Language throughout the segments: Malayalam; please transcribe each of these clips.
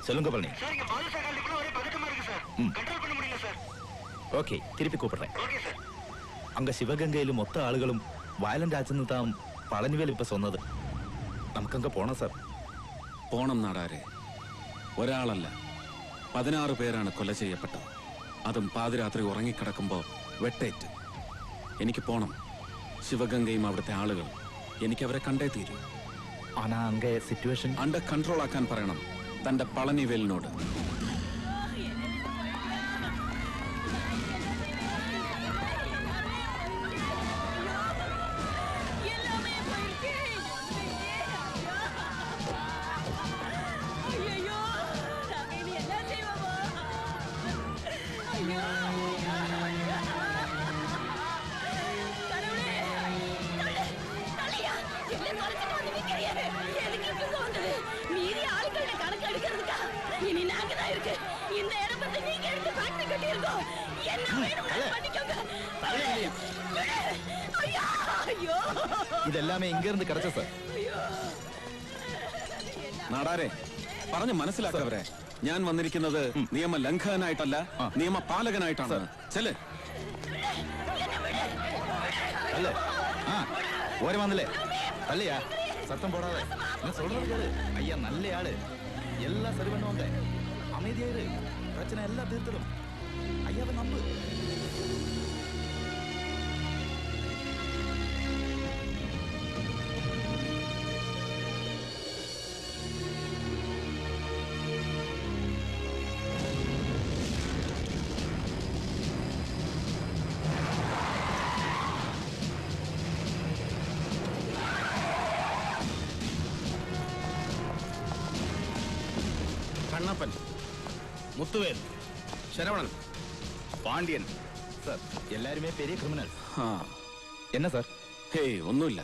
சொல்லுங்க பழனி. ஓகே, திருப்பி கூப்பிடுறேன். அங்க சிவகங்கையிலும் மொத்த ஆளுகளும் വയലന്റ് ആച്ചെന്ന് താൻ പളനിവേൽ ഇപ്പൊ സ്വന്നത്. നമുക്കങ്ങ് പോണം സാർ. പോണം നാടാരെ. ഒരാളല്ല 16 പേരാണ് കൊല ചെയ്യപ്പെട്ടത്. അതും പാതിരാത്രി ഉറങ്ങിക്കിടക്കുമ്പോ വെട്ടേറ്റ്. എനിക്ക് പോണം. ശിവഗംഗയും അവിടുത്തെ ആളുകൾ എനിക്കവരെ കണ്ടേ തീരൂ. ആനാ അങ്ങേ സിറ്റുവേഷൻ അണ്ടർ കൺട്രോൾ ആക്കാൻ പറയണം തന്റെ പളനിവേലിനോട്. ഇതെല്ലാമേ ഇങ്ങിരുന്ന് കിടച്ച സാർ. നാടാരെ പറഞ്ഞു മനസ്സിലാക്കവരെ. ഞാൻ വന്നിരിക്കുന്നത് നിയമലംഘകനായിട്ടല്ല, നിയമപാലകനായിട്ടാണ്. ചെല്. അല്ലേ ഓരെ വന്നില്ലേ? അല്ലയാ சத்தம் போடாத. நான் சொல்றது கேளு. ஐயா நல்ல ஆளு, எல்லாம் சரி பண்ணுவாங்க. அமைதியாயிரு, பிரச்சனை எல்லாம் தீர்த்துடும். ஐயாவை நம்பு. കണ്ണപ്പൻ, മുത്തുവേൽ, ശരവണൻ, പാണ്ഡ്യൻ. സാർ എല്ലാരുമേ പെരിയ ക്രിമിനൽ. എന്നാ സാർ? ഹേയ് ഒന്നുമില്ല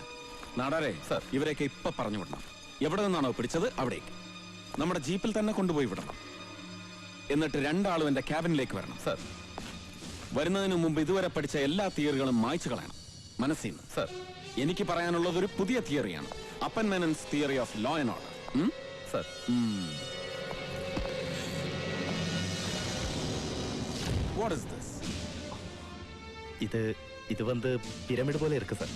നാടാരെ. സാർ ഇവരെയൊക്കെ ഇപ്പൊ പറഞ്ഞു വിടണം. എവിടെ നിന്നാണോ പിടിച്ചത് അവിടേക്ക് നമ്മുടെ ജീപ്പിൽ തന്നെ കൊണ്ടുപോയി വിടണം. എന്നിട്ട് രണ്ടാളും എന്റെ ക്യാബിനിലേക്ക് വരണം. സാർ വരുന്നതിന് മുമ്പ് ഇതുവരെ പഠിച്ച എല്ലാ തിയറികളും മായ്ച്ചു കളയണം മനസ്സിൽ നിന്ന്. സാർ എനിക്ക് പറയാനുള്ളത് ഒരു പുതിയ തിയറിയാണ്. അപ്പൻ Menon's theory of law and order. Sir what is this? ഇത് വന്ന് പിരമിഡ് പോലെ ഇരിക്കും സാർ.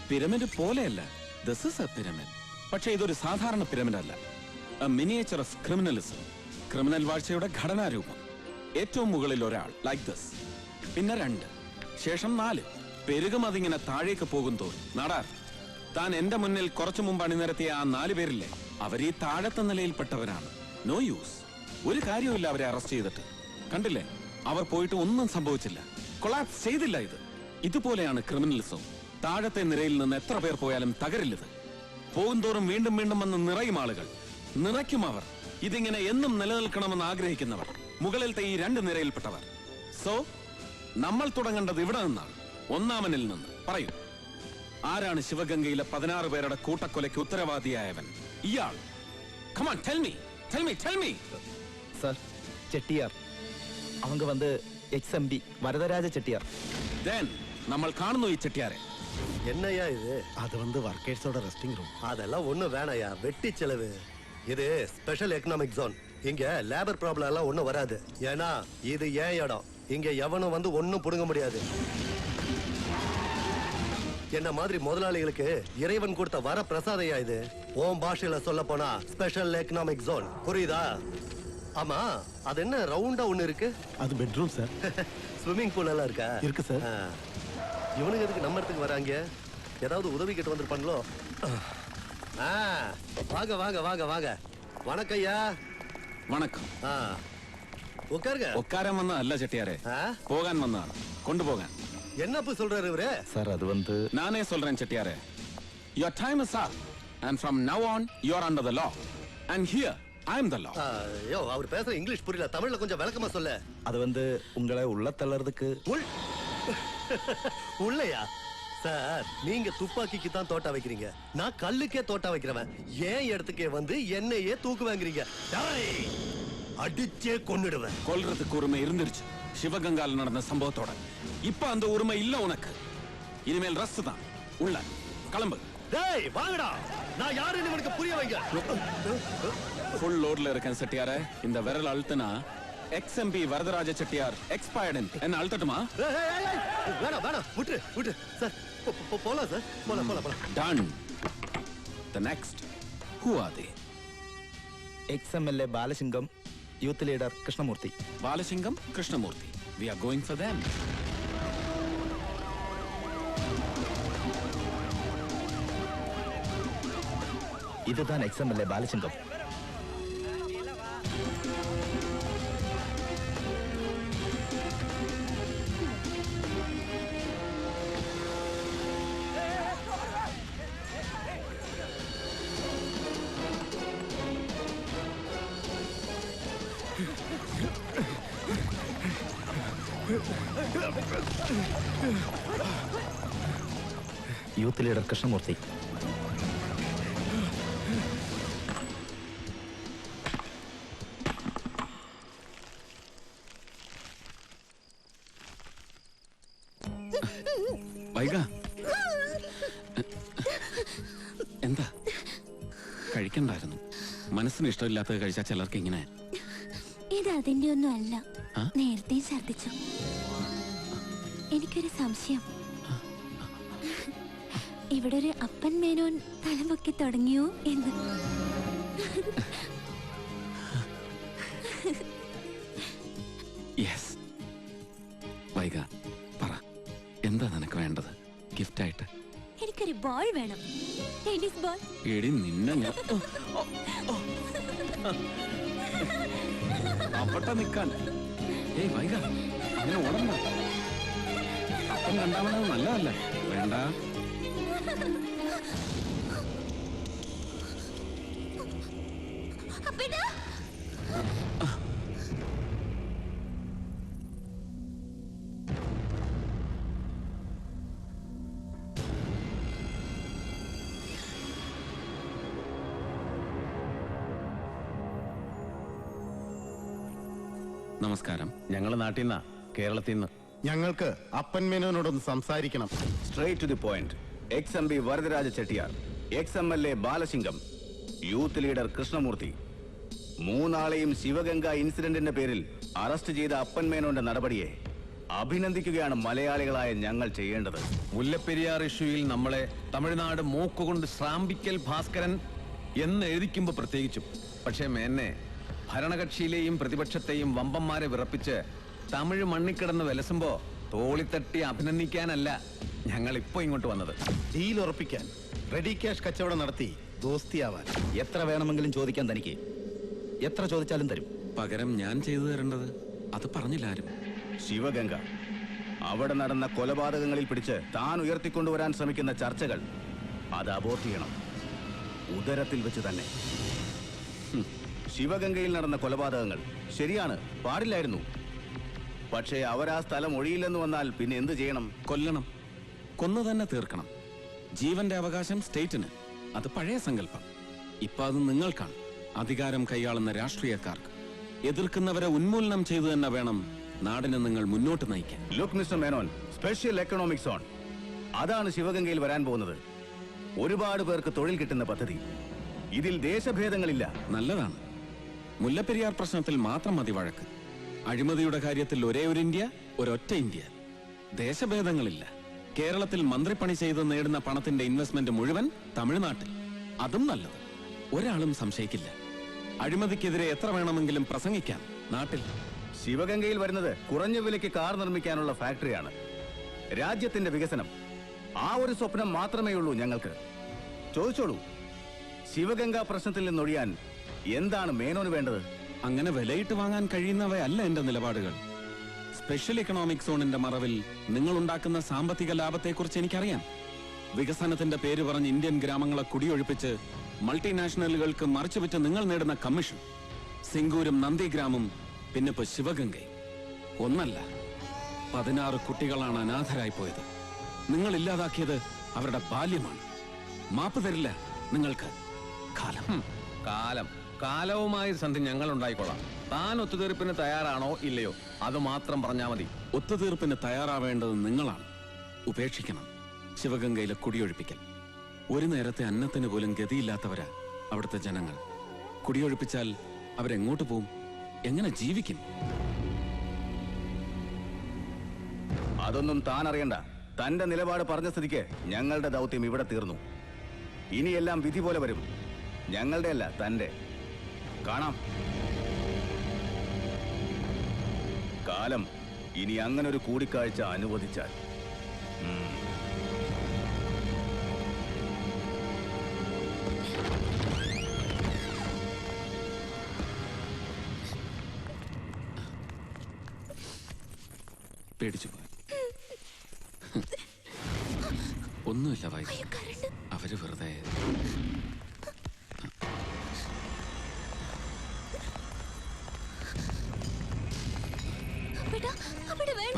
പിരമിഡ് പോലെയല്ല, ദിസ് ഈസ് എ പിരമിഡ്. പക്ഷേ ഇതൊരു സാധാരണ പിരമിഡ് അല്ല. A miniature of criminalism. Criminal വാഴ്ചയുടെ ഘടനാരൂപം. ഏറ്റവും മുകളിൽ ഒരാൾ ലൈക്ക് ദിസ്, പിന്നെ 2, ശേഷം 4. പെരുകും അതിങ്ങനെ താഴേക്ക് പോകും തോറും. നാടാർ, താൻ എന്റെ മുന്നിൽ കുറച്ചു മുമ്പ് അണിനിരത്തിയ ആ 4 പേരില്ലേ, അവർ ഈ താഴത്തെ നിലയിൽപ്പെട്ടവരാണ്. No use. ഒരു കാര്യവുമില്ല അവരെ അറസ്റ്റ് ചെയ്തിട്ട്. കണ്ടില്ലേ, അവർ പോയിട്ട് ഒന്നും സംഭവിച്ചില്ല, കൊളാപ്സ് ചെയ്തില്ല. ഇതുപോലെയാണ് ക്രിമിനലിസം. താഴത്തെ നിരയിൽ നിന്ന് എത്ര പേർ പോയാലും തകരില്ലത്. പോകുന്തോറും വീണ്ടും വീണ്ടും വന്ന് നിറയും ആളുകൾ, നിറയ്ക്കും അവർ. ഇതിങ്ങനെ എന്നും നിലനിൽക്കണമെന്ന് ആഗ്രഹിക്കുന്നവർ, മുകളിലത്തെ ഈ 2 നിരയിൽപ്പെട്ടവർ. സോ നമ്മൾ തുടങ്ങേണ്ടത് ഇവിടെ നിന്നാണ്, ഒന്നാമനിൽ നിന്ന്. പറയൂ, ആരാണ് ശിവഗംഗയിലെ 16 പേരുടെ കൂട്ടക്കൊലയ്ക്ക് ഉത്തരവാദിയായവൻ? ഇയാൾ. Come on, tell me. Sir Chettiar. அவங்க வந்து XMB வரதராஜ செட்டியார். Then നമ്മൾ കാണുന്നു ഈ ചെട്ടിയാരെ. என்னையா இது? அது வந்து வர்க்கர்ஸோட ரெஸ்டிங் ரூம். அதெல்லாம் ஒண்ணும் வேணாயா, வெட்டி செலவு. இது ஸ்பெஷல் எக்கனாமிக் ஜோன். இங்க லேபர் ப்ராப்ளம் எல்லாம் ஒண்ணும் வராது. ஏன்னா இது ஏன் இடம். இங்க எவனும் வந்து ஒண்ணும் புடுங்க முடியாது. என்ன மாதிரி முதலாளிகளுக்கு இறைவன் கொடுத்த வர பிரசாதையா இது. ஓம் பாஷையில சொல்ல போனா ஸ்பெஷல் எக்கனாமிக் ஜோன். புரியுதா? ஆமா, அது என்ன ரவுண்டா ஒண்ணு இருக்கு? அது பெட்ரூம் சார். ஸ்விம்மிங் பூல் எல்லாம் இருக்கா? இருக்கு சார். இவனுக்கு எதுக்கு நம்ம இடத்துக்கு வராங்க? ஏதாவது உதவி கேட்டு வந்திருப்பாங்களோ? வாங்க வாங்க வாங்க வாங்க. வணக்கம் ஐயா. വണക്കം. உட்காருங்க. ഉക്കാരം വന്നതല്ല ചെട്ടിയാരെ, പോകാൻ വന്നതാണ്, കൊണ്ടുപോകാൻ. என்னப்பு சொல்றாரு இவரு? சார் அது வந்து நானே சொல்றேன் செட்டியாரே. Your time is up and from now on you are under the law and here I am the law. யோ, அவர் பேசுற இங்கிலீஷ் புரியல, தமிழ்ல கொஞ்சம் விளக்கமா சொல்ல. அது வந்து உங்களை உள்ள தள்ளறதுக்கு. உள்ளயா? சார், நீங்க துப்பாக்கிக்கு தான் தோட்டா வைக்கிறீங்க, நான் கல்லுக்கே தோட்டா வைக்கிறவன். ஏன் இடத்துக்கே வந்து என்னையே தூக்கு வாங்குறீங்க? அடிச்சே கொன்னுடுவேன். கொல்றதுக்கு உரிமை இருந்துருச்சு சிவகங்கால நடந்த சம்பவத்தோட. இப்ப அந்த உரிமை இல்ல உனக்கு. இனிமேல் ரஸ்ட் தான். உள்ள கிளம்பு. டேய் வாங்கடா, நான் யாருன்னு உனக்கு புரிய வைங்க. ഫുൾ ലോഡിൽ ഇറക്കാൻ സെട്ടിയാറെ இந்த விரல் அழுத்தினா XMP வரதராஜ செட்டியார் எக்ஸ்பயர்ட் என்ன அழுத்தட்டுமா? வேணாம் வேணாம் விட்டுரு விட்டுரு சார் போலாம் சார் போலாம் போலாம் போலாம். Done. The next. Who are they? XMLA Balasingam, youth leader Krishnamurthy. Balasingam, Krishnamurthy. We are going for them. இதுதான் XMLA Balasingam. Youth leader Krishnamurthy. വൈക എന്താ കഴിക്കണ്ടായിരുന്നു? മനസ്സിന് ഇഷ്ടമില്ലാത്തത് കഴിച്ചാൽ ചിലർക്ക് ഇങ്ങനെ. ഇത് അതിന്റെ ഒന്നും അല്ല. നേരത്തെ ഛർദിച്ചു. എനിക്കൊരു സംശയം. ഇവിടെ ഒരു അപ്പൻ മേനോൻ തലമുക്കി തുടങ്ങിയോ എന്ന്. യെസ്. വൈക പറ, എന്താ നിനക്ക് വേണ്ടത് ഗിഫ്റ്റ് ആയിട്ട്? എനിക്കൊരു ബോൾ വേണം. Tennis ball. എടി നിന്നെ ഞാൻ അവിടെ നിൽക്കാൻ. ഏയ് വൈക, അങ്ങനെ ഓടണ്ട. അപ്പം കണ്ടാവണത് നല്ലതല്ല. വേണ്ട. നമസ്കാരം. ഞങ്ങൾ നാട്ടിൽ നിന്നാ, കേരളത്തിൽ നിന്ന്. ഞങ്ങൾക്ക് അപ്പൻ മേനോനോടൊന്ന് സംസാരിക്കണം. Straight to the point. XMB Varadaraja Chettiar, XMLA Balasingam, youth leader Krishnamurthy, മൂന്നാളെയും ശിവഗംഗ ഇൻസിഡന്റിന്റെ പേരിൽ അറസ്റ്റ് ചെയ്ത അപ്പൻ മേനോന്റെ നടപടിയെ അഭിനന്ദിക്കുകയാണ് മലയാളികളായ ഞങ്ങൾ ചെയ്യേണ്ടത്. മുല്ലപ്പെരിയാർ ഇഷ്യൂയിൽ നമ്മളെ തമിഴ്നാട് മൂക്കുകൊണ്ട് ശ്രാമ്പിക്കൽ ഭാസ്കരൻ എന്ന് എഴുതിക്കുമ്പോ പ്രത്യേകിച്ചും. പക്ഷേ മേന്നെ ഭരണകക്ഷിയിലെയും പ്രതിപക്ഷത്തെയും വമ്പന്മാരെ വിറപ്പിച്ച് തമിഴ് മണ്ണിക്കിടന്ന് വിലസുമ്പോ തോളിത്തട്ടി അഭിനന്ദിക്കാനല്ല ഞങ്ങൾ ഇപ്പൊ ഇങ്ങോട്ട് വന്നത്. ഡീൽ ഉറപ്പിക്കാൻ, റെഡി ക്യാഷ് കച്ചവടം നടത്തി ദോസ്തിയാവാൻ. എത്ര വേണമെങ്കിലും ചോദിക്കാൻ തനിക്ക്. എത്ര ചോദിച്ചാലും തരും. പകരം ഞാൻ ചെയ്തു തരേണ്ടത് അത് പറഞ്ഞില്ല ആരും. ശിവഗംഗ, അവിടെ നടന്ന കൊലപാതകങ്ങളിൽ പിടിച്ച് താൻ ഉയർത്തിക്കൊണ്ടുവരാൻ ശ്രമിക്കുന്ന ചർച്ചകൾ അത് അബോർട്ട് ചെയ്യണം. ഉദരത്തിൽ വെച്ച് തന്നെ. ശിവഗംഗയിൽ നടന്ന കൊലപാതകങ്ങൾ ശരിയാണ്, പാടില്ലായിരുന്നു. പക്ഷേ അവരാ സ്ഥലം ഒഴിയില്ലെന്ന് വന്നാൽ പിന്നെ എന്ത് ചെയ്യണം? കൊല്ലണം. കൊന്നു തന്നെ തീർക്കണം. ജീവന്റെ അവകാശം സ്റ്റേറ്റിന്. അത് പഴയ സങ്കല്പം. ഇപ്പൊ അത് നിങ്ങൾക്കാണ്. അധികാരം കൈയാളുന്ന രാഷ്ട്രീയക്കാർക്ക്. എതിർക്കുന്നവരെ ഉന്മൂലനം ചെയ്തു തന്നെ വേണം നാടിനെ നിങ്ങൾ മുന്നോട്ട് നയിക്കാൻ. Look mister Menon, special economic zone അതാണ് ശിവഗംഗയിൽ വരാൻ പോകുന്നത്. ഒരുപാട് പേർക്ക് തൊഴിൽ കിട്ടുന്ന പദ്ധതി. ഇതിൽ ദേശഭേദങ്ങളില്ല. നല്ലതാണ്. മുല്ലപ്പെരിയാർ പ്രശ്നത്തിൽ മാത്രം മതി വഴക്ക്. അഴിമതിയുടെ കാര്യത്തിൽ ഒരേ ഒരു ഇന്ത്യ, ഒരൊറ്റ ഇന്ത്യ. ദേശഭേദങ്ങളില്ല. കേരളത്തിൽ മന്ത്രിപ്പണി ചെയ്ത് നേടുന്ന പണത്തിന്റെ ഇൻവെസ്റ്റ്മെന്റ് മുഴുവൻ തമിഴ്നാട്ടിൽ. അതും നല്ലത്. ഒരാളും സംശയിക്കില്ല. അഴിമതിക്കെതിരെ എത്ര വേണമെങ്കിലും പ്രസംഗിക്കാം നാട്ടിൽ. ശിവഗംഗയിൽ വരുന്നത് കുറഞ്ഞ വിലയ്ക്ക് കാർ നിർമ്മിക്കാനുള്ള ഫാക്ടറിയാണ്. രാജ്യത്തിന്റെ വികസനം, ആ ഒരു സ്വപ്നം മാത്രമേ ഉള്ളൂ ഞങ്ങൾക്ക്. ചോദിച്ചോളൂ, ശിവഗംഗ പ്രശ്നത്തിൽ നിന്നൊഴിയാൻ എന്താണ് മേനോന് വേണ്ടത്? അങ്ങനെ വിലയിട്ട് വാങ്ങാൻ കഴിയുന്നവയല്ല എന്റെ നിലപാടുകൾ. സ്പെഷ്യൽ എക്കണോമിക് സോണിന്റെ മറവിൽ നിങ്ങൾ ഉണ്ടാക്കുന്ന സാമ്പത്തിക ലാഭത്തെക്കുറിച്ച് എനിക്കറിയാം. വികസനത്തിന്റെ പേര് പറഞ്ഞ് ഇന്ത്യൻ ഗ്രാമങ്ങളെ കുടിയൊഴിപ്പിച്ച് മൾട്ടിനാഷണലുകൾക്ക് മറിച്ചുവിറ്റ് നിങ്ങൾ നേടുന്ന കമ്മീഷൻ. സിംഗൂരും നന്ദിഗ്രാമും പിന്നെ ഇപ്പൊ ശിവഗംഗയും. ഒന്നല്ല, 16 കുട്ടികളാണ് അനാഥരായി പോയത്. നിങ്ങൾ ഇല്ലാതാക്കിയത് അവരുടെ ബാല്യമാണ്. മാപ്പ് തരില്ല നിങ്ങൾക്ക് കാലം. കാലവുമായി സന്ധി ഞങ്ങൾ ഉണ്ടായിക്കൊള്ളാം. താൻ ഒത്തുതീർപ്പിന് തയ്യാറാണോ ഇല്ലയോ അത് മാത്രം പറഞ്ഞാ മതി. ഒത്തുതീർപ്പിന് തയ്യാറാവേണ്ടത് നിങ്ങളാണ്. ഉപേക്ഷിക്കണം ശിവഗംഗയിലെ കുടിയൊഴിപ്പിക്കൽ. ഒരു നേരത്തെ അന്നത്തിന് പോലും ഗതിയില്ലാത്തവരാ അവിടുത്തെ ജനങ്ങൾ. കുടിയൊഴിപ്പിച്ചാൽ അവരെങ്ങോട്ട് പോവും? എങ്ങനെ ജീവിക്കും? അതൊന്നും താൻ അറിയണ്ട. തന്റെ നിലപാട് പറഞ്ഞ സ്ഥിതിക്ക് ഞങ്ങളുടെ ദൗത്യം ഇവിടെ തീർന്നു. ഇനിയെല്ലാം വിധി പോലെ വരും. ഞങ്ങളുടെ അല്ല, തന്റെ. കാണാം. കാലം ഇനി അങ്ങനൊരു കൂടിക്കാഴ്ച അനുവദിച്ചാൽ. പേടിച്ചു പോയി. ഒന്നുമില്ല വൈകി, അവര് വെറുതെ.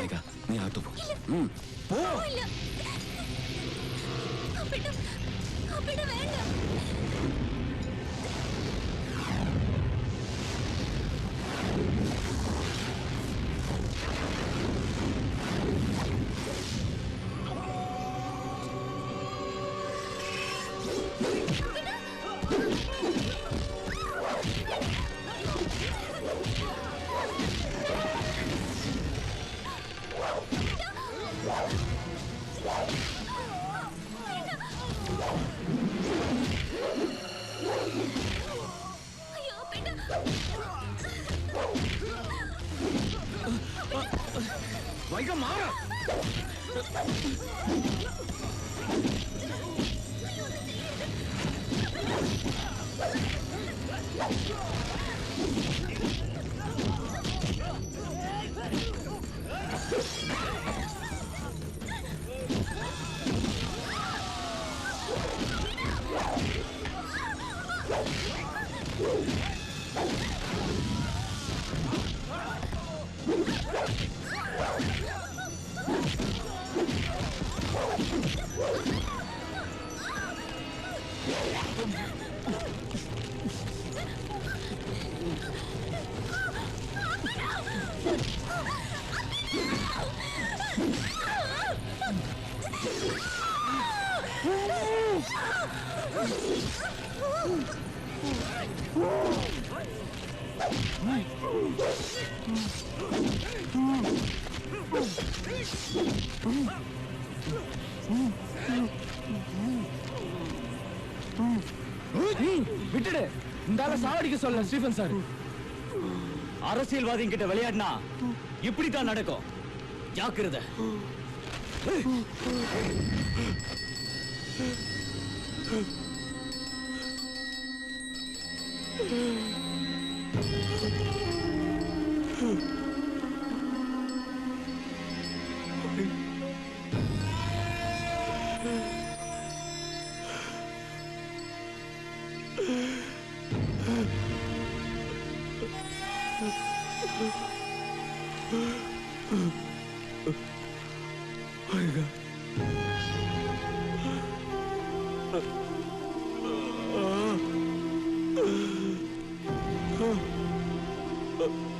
വൈക, നീ അകത്തു പോ. വൈക മാറ. விட்டுடு. இந்த சாவடிக்க சொல்ல ஸ்டீஃபன் சார். அரசியல்வாதிங்க கிட்ட விளையாடினா இப்படித்தான் நடக்கும். ஜாக்கிரதை. Oh.